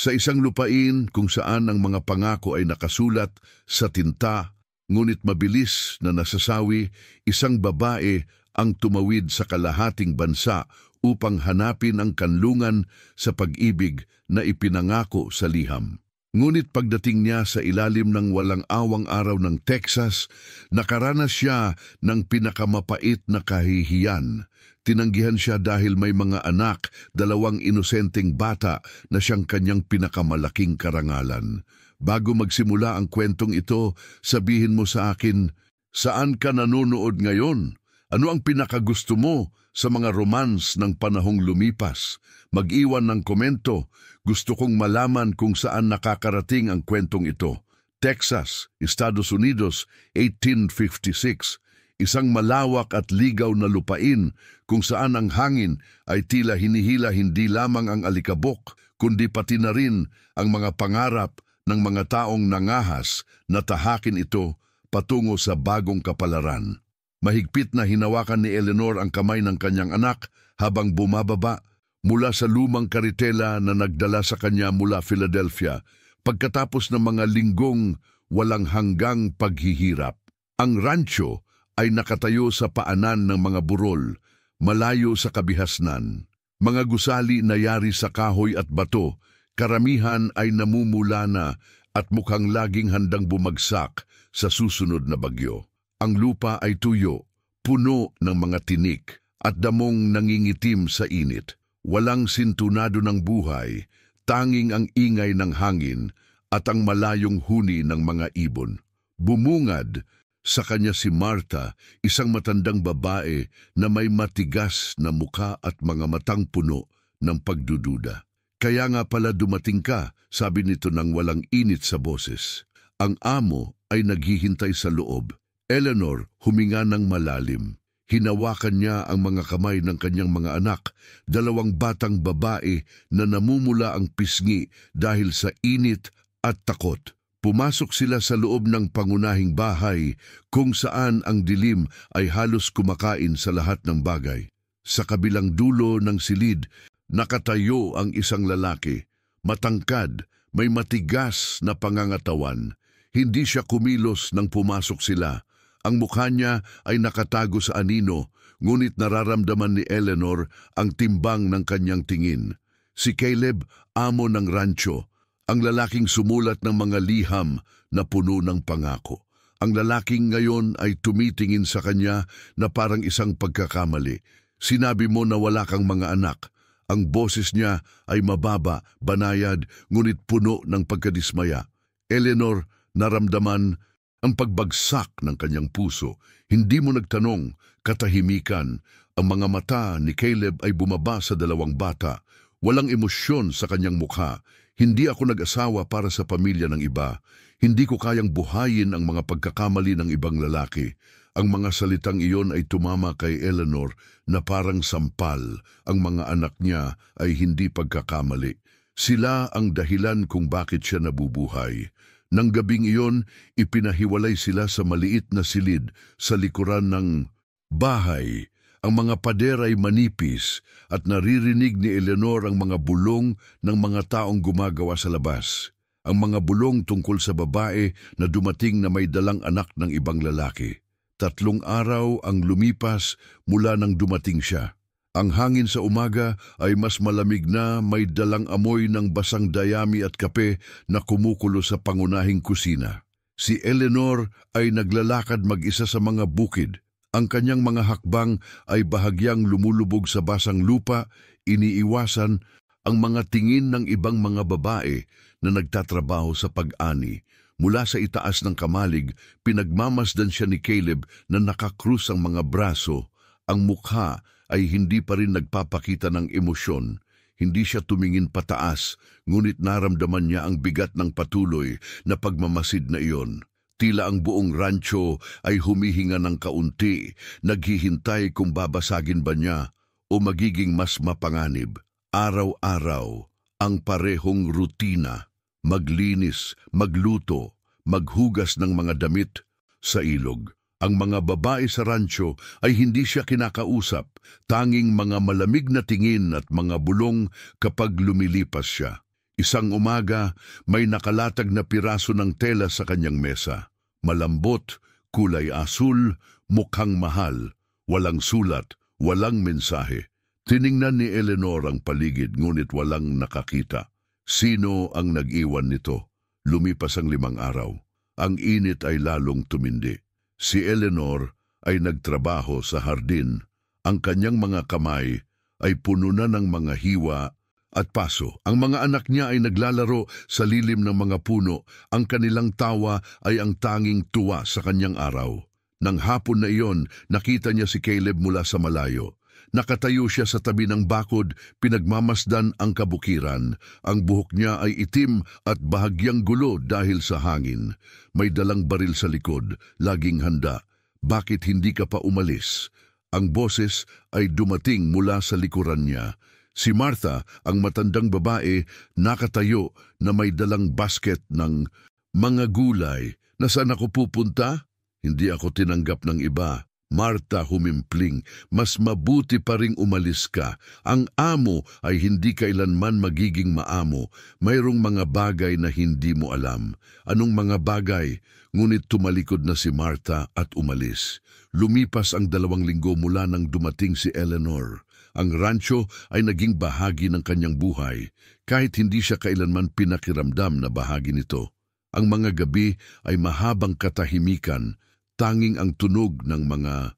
Sa isang lupain kung saan ang mga pangako ay nakasulat sa tinta, ngunit mabilis na nasasawi, isang babae ang tumawid sa kalahating bansa upang hanapin ang kanlungan sa pag-ibig na ipinangako sa liham. Ngunit pagdating niya sa ilalim ng walang awang araw ng Texas, nakaranas siya ng pinakamapait na kahihiyan. Tinanggihan siya dahil may mga anak, 2 inosenteng bata na siyang kanyang pinakamalaking karangalan. Bago magsimula ang kwentong ito, sabihin mo sa akin, saan ka nanonood ngayon? Ano ang pinakagusto mo sa mga romance ng panahong lumipas? Mag-iwan ng komento. Gusto kong malaman kung saan nakakarating ang kwentong ito. Texas, Estados Unidos, 1856. Isang malawak at ligaw na lupain kung saan ang hangin ay tila hinihila hindi lamang ang alikabok, kundi pati na rin ang mga pangarap ng mga taong nangahas na tahakin ito patungo sa bagong kapalaran. Mahigpit na hinawakan ni Eleanor ang kamay ng kanyang anak habang bumababa mula sa lumang karitela na nagdala sa kanya mula Philadelphia pagkatapos ng mga linggong walang hanggang paghihirap. Ang rancho ay nakatayo sa paanan ng mga burol, malayo sa kabihasnan. Mga gusali na yari sa kahoy at bato, karamihan ay namumula na at mukhang laging handang bumagsak sa susunod na bagyo. Ang lupa ay tuyo, puno ng mga tinik at damong nangingitim sa init. Walang sintunado ng buhay, tanging ang ingay ng hangin at ang malayong huni ng mga ibon. Bumungad sa kanya si Martha, isang matandang babae na may matigas na muka at mga matang puno ng pagdududa. Kaya nga pala dumating ka, sabi nito nang walang init sa boses. Ang amo ay naghihintay sa loob. Eleanor huminga ng malalim. Hinawakan niya ang mga kamay ng kanyang mga anak, 2 batang babae na namumula ang pisngi dahil sa init at takot. Pumasok sila sa loob ng pangunahing bahay kung saan ang dilim ay halos kumakain sa lahat ng bagay. Sa kabilang dulo ng silid, nakatayo ang isang lalaki. Matangkad, may matigas na pangangatawan. Hindi siya kumilos nang pumasok sila. Ang mukha niya ay nakatago sa anino, ngunit nararamdaman ni Eleanor ang timbang ng kanyang tingin. Si Caleb, amo ng rancho, ang lalaking sumulat ng mga liham na puno ng pangako. Ang lalaking ngayon ay tumitingin sa kanya na parang isang pagkakamali. Sinabi mo na wala kang mga anak. Ang boses niya ay mababa, banayad, ngunit puno ng pagkadismaya. Eleanor, naramdaman ang pagbagsak ng kanyang puso. Hindi mo nagtanong, katahimikan. Ang mga mata ni Caleb ay bumaba sa 2 bata. Walang emosyon sa kanyang mukha. Hindi ako nag-asawa para sa pamilya ng iba. Hindi ko kayang buhayin ang mga pagkakamali ng ibang lalaki. Ang mga salitang iyon ay tumama kay Eleanor na parang sampal. Ang mga anak niya ay hindi pagkakamali. Sila ang dahilan kung bakit siya nabubuhay. Nang gabing iyon, ipinahiwalay sila sa maliit na silid sa likuran ng bahay. Ang mga pader ay manipis at naririnig ni Eleanor ang mga bulong ng mga taong gumagawa sa labas. Ang mga bulong tungkol sa babae na dumating na may dalang anak ng ibang lalaki. 3 araw ang lumipas mula nang dumating siya. Ang hangin sa umaga ay mas malamig na, may dalang amoy ng basang dayami at kape na kumukulo sa pangunahing kusina. Si Eleanor ay naglalakad mag-isa sa mga bukid. Ang kanyang mga hakbang ay bahagyang lumulubog sa basang lupa, iniiwasan ang mga tingin ng ibang mga babae na nagtatrabaho sa pag-ani. Mula sa itaas ng kamalig, pinagmamasdan siya ni Caleb na nakakrus ang mga braso. Ang mukha ay hindi pa rin nagpapakita ng emosyon. Hindi siya tumingin pataas, ngunit naramdaman niya ang bigat ng patuloy na pagmamasid na iyon. Tila ang buong rancho ay humihinga ng kaunti, naghihintay kung babasagin ba niya o magiging mas mapanganib. Araw-araw, ang parehong rutina, maglinis, magluto, maghugas ng mga damit sa ilog. Ang mga babae sa rancho ay hindi siya kinakausap, tanging mga malamig na tingin at mga bulong kapag lumilipas siya. Isang umaga, may nakalatag na piraso ng tela sa kanyang mesa. Malambot, kulay asul, mukhang mahal, walang sulat, walang mensahe. Tiningnan ni Eleanor ang paligid ngunit walang nakakita. Sino ang nag-iwan nito? Lumipas ang 5 araw. Ang init ay lalong tumindi. Si Eleanor ay nagtrabaho sa hardin. Ang kanyang mga kamay ay puno na ng mga hiwa at paso. Ang mga anak niya ay naglalaro sa lilim ng mga puno. Ang kanilang tawa ay ang tanging tuwa sa kanyang araw. Nang hapon na iyon, nakita niya si Caleb mula sa malayo. Nakatayo siya sa tabi ng bakod, pinagmamasdan ang kabukiran. Ang buhok niya ay itim at bahagyang gulo dahil sa hangin. May dalang baril sa likod, laging handa. Bakit hindi ka pa umalis? Ang boses ay dumating mula sa likuran niya. Si Martha, ang matandang babae, nakatayo na may dalang basket ng mga gulay. Nasaan ako pupunta? Hindi ako tinanggap ng iba. Martha humimpling, mas mabuti pa ring umalis ka. Ang amo ay hindi kailanman magiging maamo. Mayroong mga bagay na hindi mo alam. Anong mga bagay? Ngunit tumalikod na si Martha at umalis. Lumipas ang 2 linggo mula nang dumating si Eleanor. Ang rancho ay naging bahagi ng kanyang buhay, kahit hindi siya kailanman pinakiramdam na bahagi nito. Ang mga gabi ay mahabang katahimikan, tanging ang tunog ng mga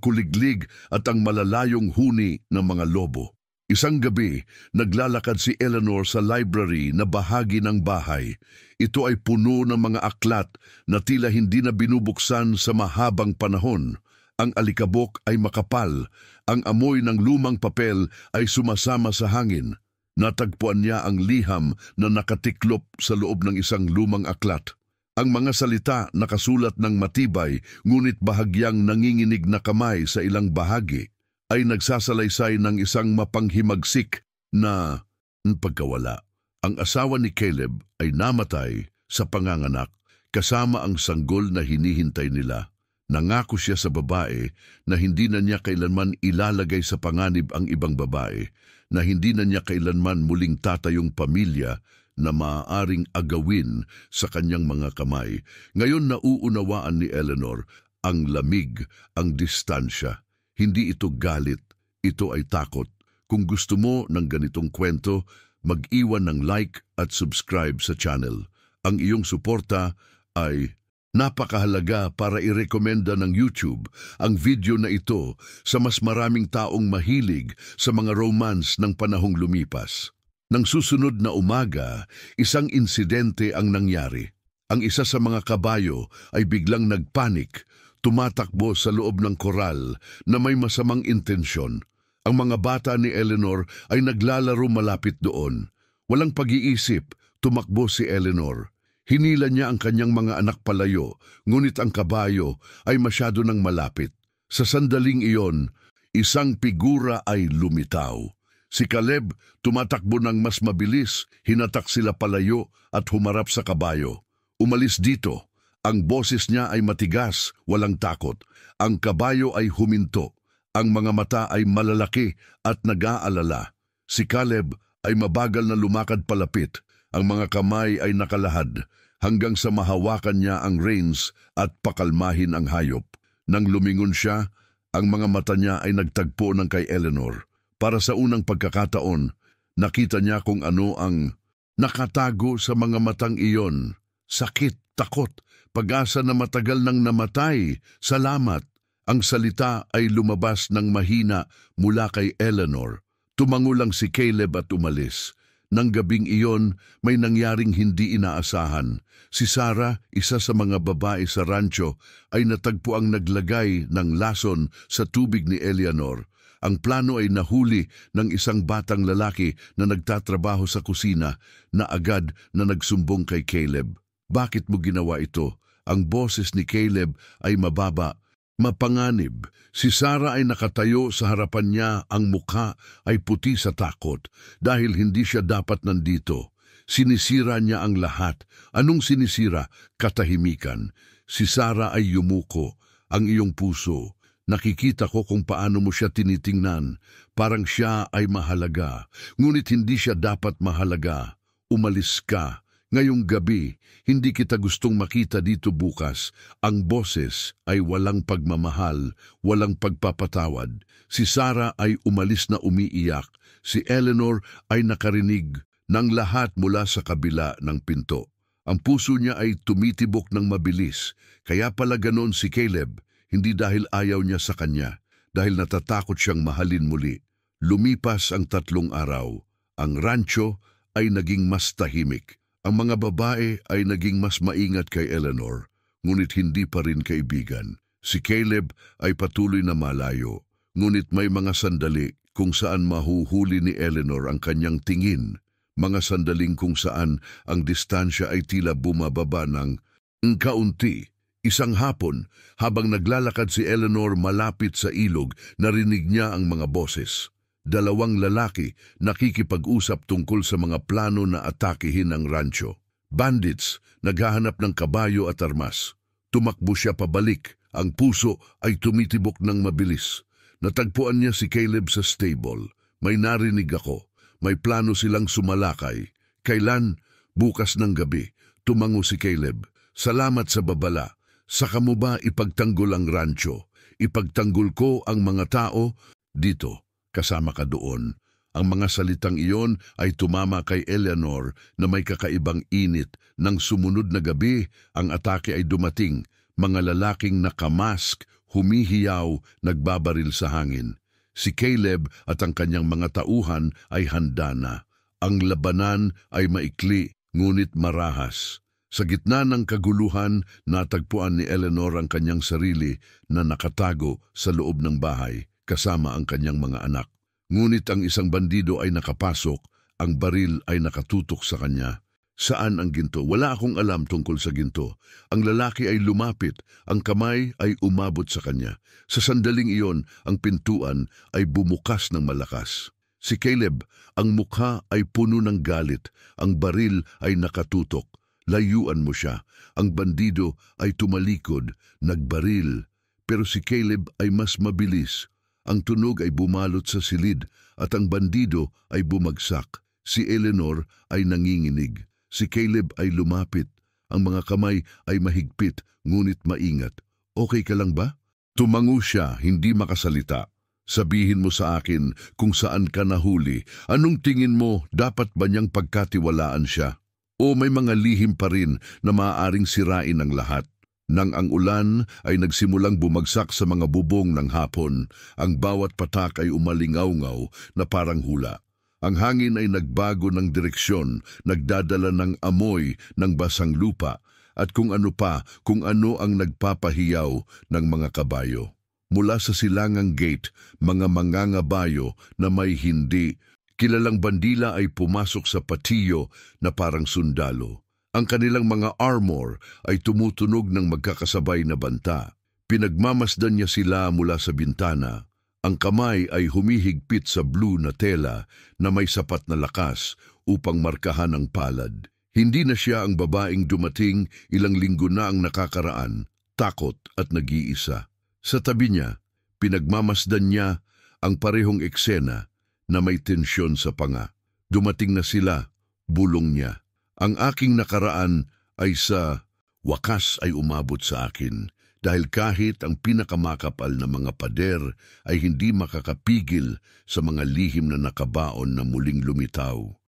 kuliglig at ang malalayong huni ng mga lobo. Isang gabi, naglalakad si Eleanor sa library na bahagi ng bahay. Ito ay puno ng mga aklat na tila hindi na binubuksan sa mahabang panahon. Ang alikabok ay makapal, ang amoy ng lumang papel ay sumasama sa hangin. Natagpuan niya ang liham na nakatiklop sa loob ng isang lumang aklat. Ang mga salita nakasulat ng matibay ngunit bahagyang nanginginig na kamay sa ilang bahagi ay nagsasalaysay ng isang mapanghimagsik na pagkawala. Ang asawa ni Caleb ay namatay sa panganganak kasama ang sanggol na hinihintay nila. Nangako siya sa babae na hindi na niya kailanman ilalagay sa panganib ang ibang babae, na hindi na niya kailanman muling tatayong pamilya na maaaring agawin sa kanyang mga kamay. Ngayon nauunawaan ni Eleanor ang lamig, ang distansya. Hindi ito galit, ito ay takot. Kung gusto mo ng ganitong kwento, mag-iwan ng like at subscribe sa channel. Ang iyong suporta ay napakahalaga para irekomenda ng YouTube ang video na ito sa mas maraming taong mahilig sa mga romance ng panahong lumipas. Nang susunod na umaga, isang insidente ang nangyari. Ang isa sa mga kabayo ay biglang nagpanik, tumatakbo sa loob ng koral na may masamang intensyon. Ang mga bata ni Eleanor ay naglalaro malapit doon. Walang pag-iisip, tumakbo si Eleanor. Hinila niya ang kanyang mga anak palayo, ngunit ang kabayo ay masyado nang malapit. Sa sandaling iyon, isang figura ay lumitaw. Si Caleb tumatakbo ng mas mabilis, hinatak sila palayo at humarap sa kabayo. Umalis dito. Ang boses niya ay matigas, walang takot. Ang kabayo ay huminto. Ang mga mata ay malalaki at nag-aalala. Si Caleb ay mabagal na lumakad palapit. Ang mga kamay ay nakalahad hanggang sa mahawakan niya ang reins at pakalmahin ang hayop. Nang lumingon siya, ang mga mata niya ay nagtagpo ng kay Eleanor. Para sa unang pagkakataon, nakita niya kung ano ang nakatago sa mga matang iyon. Sakit, takot, pag-asa na matagal nang namatay. Salamat. Ang salita ay lumabas ng mahina mula kay Eleanor. Tumango lang si Caleb at umalis. Nang gabing iyon, may nangyaring hindi inaasahan. Si Sarah, isa sa mga babae sa rancho, ay natagpo ang naglagay ng lason sa tubig ni Eleanor. Ang plano ay nahuli ng isang batang lalaki na nagtatrabaho sa kusina na agad na nagsumbong kay Caleb. Bakit mo ginawa ito? Ang boses ni Caleb ay mababa, mapanganib. Si Sarah ay nakatayo sa harapan niya, ang mukha ay puti sa takot dahil hindi siya dapat nandito. Sinisira niya ang lahat. Anong sinisira? Katahimikan. Si Sarah ay yumuko. Ang iyong puso. Nakikita ko kung paano mo siya tinitingnan. Parang siya ay mahalaga. Ngunit hindi siya dapat mahalaga. umalis ka. Ngayong gabi, hindi kita gustong makita dito bukas. Ang boses ay walang pagmamahal, walang pagpapatawad. Si Sarah ay umalis na umiiyak. Si Eleanor ay nakarinig ng lahat mula sa kabila ng pinto. Ang puso niya ay tumitibok ng mabilis. Kaya pala ganon si Caleb, hindi dahil ayaw niya sa kanya, dahil natatakot siyang mahalin muli. Lumipas ang 3 araw. Ang rancho ay naging mas tahimik. Ang mga babae ay naging mas maingat kay Eleanor, ngunit hindi pa rin kaibigan. Si Caleb ay patuloy na malayo, ngunit may mga sandali kung saan mahuhuli ni Eleanor ang kanyang tingin. Mga sandaling kung saan ang distansya ay tila bumababa ng kaunti. Isang hapon, habang naglalakad si Eleanor malapit sa ilog, narinig niya ang mga boses. 2 lalaki nakikipag-usap tungkol sa mga plano na atakihin ang rancho. Bandits, naghahanap ng kabayo at armas. Tumakbo siya pabalik. Ang puso ay tumitibok ng mabilis. Natagpuan niya si Caleb sa stable. May narinig ako. May plano silang sumalakay. Kailan? Bukas ng gabi. Tumango si Caleb. Salamat sa babala. Saka mo ba ipagtanggol ang rancho? Ipagtanggol ko ang mga tao dito. Kasama ka doon. Ang mga salitang iyon ay tumama kay Eleanor na may kakaibang init. Nang sumunod na gabi, ang atake ay dumating. Mga lalaking nakamask, humihiyaw, nagbabaril sa hangin. Si Caleb at ang kanyang mga tauhan ay handa na. Ang labanan ay maikli, ngunit marahas. Sa gitna ng kaguluhan, natagpuan ni Eleanor ang kanyang sarili na nakatago sa loob ng bahay, kasama ang kanyang mga anak. Ngunit ang isang bandido ay nakapasok, ang baril ay nakatutok sa kanya. Saan ang ginto? Wala akong alam tungkol sa ginto. Ang lalaki ay lumapit, ang kamay ay umabot sa kanya. Sa sandaling iyon, ang pintuan ay bumukas ng malakas. Si Caleb, ang mukha ay puno ng galit, ang baril ay nakatutok. Layuan mo siya. Ang bandido ay tumalikod, nagbaril. Pero si Caleb ay mas mabilis. Ang tunog ay bumalot sa silid at ang bandido ay bumagsak. Si Eleanor ay nanginginig. Si Caleb ay lumapit. Ang mga kamay ay mahigpit, ngunit maingat. Okay ka lang ba? Tumango siya, hindi makasalita. Sabihin mo sa akin kung saan ka nahuli. Anong tingin mo, dapat ba niyang pagkatiwalaan siya? O may mga lihim pa rin na maaaring sirain ang lahat? Nang ang ulan ay nagsimulang bumagsak sa mga bubong ng hapon, ang bawat patak ay umalingaw-ngaw na parang hula. Ang hangin ay nagbago ng direksyon, nagdadala ng amoy ng basang lupa at kung ano ang nagpapahiyaw ng mga kabayo. Mula sa silangang gate, mga mangangabayo na may hindi kilalang bandila ay pumasok sa patiyo na parang sundalo. Ang kanilang mga armor ay tumutunog ng magkakasabay na banta. Pinagmamasdan niya sila mula sa bintana. Ang kamay ay humihigpit sa blue na tela na may sapat na lakas upang markahan ang palad. Hindi na siya ang babaeng dumating, ilang linggo na ang nakakaraan, takot at nag-iisa. Sa tabi niya, pinagmamasdan niya ang parehong eksena na may tensyon sa panga. Dumating na sila, bulong niya. Ang aking nakaraan ay sa wakas ay umabot sa akin dahil kahit ang pinakamakapal na mga pader ay hindi makakapigil sa mga lihim na nakabaon na muling lumitaw.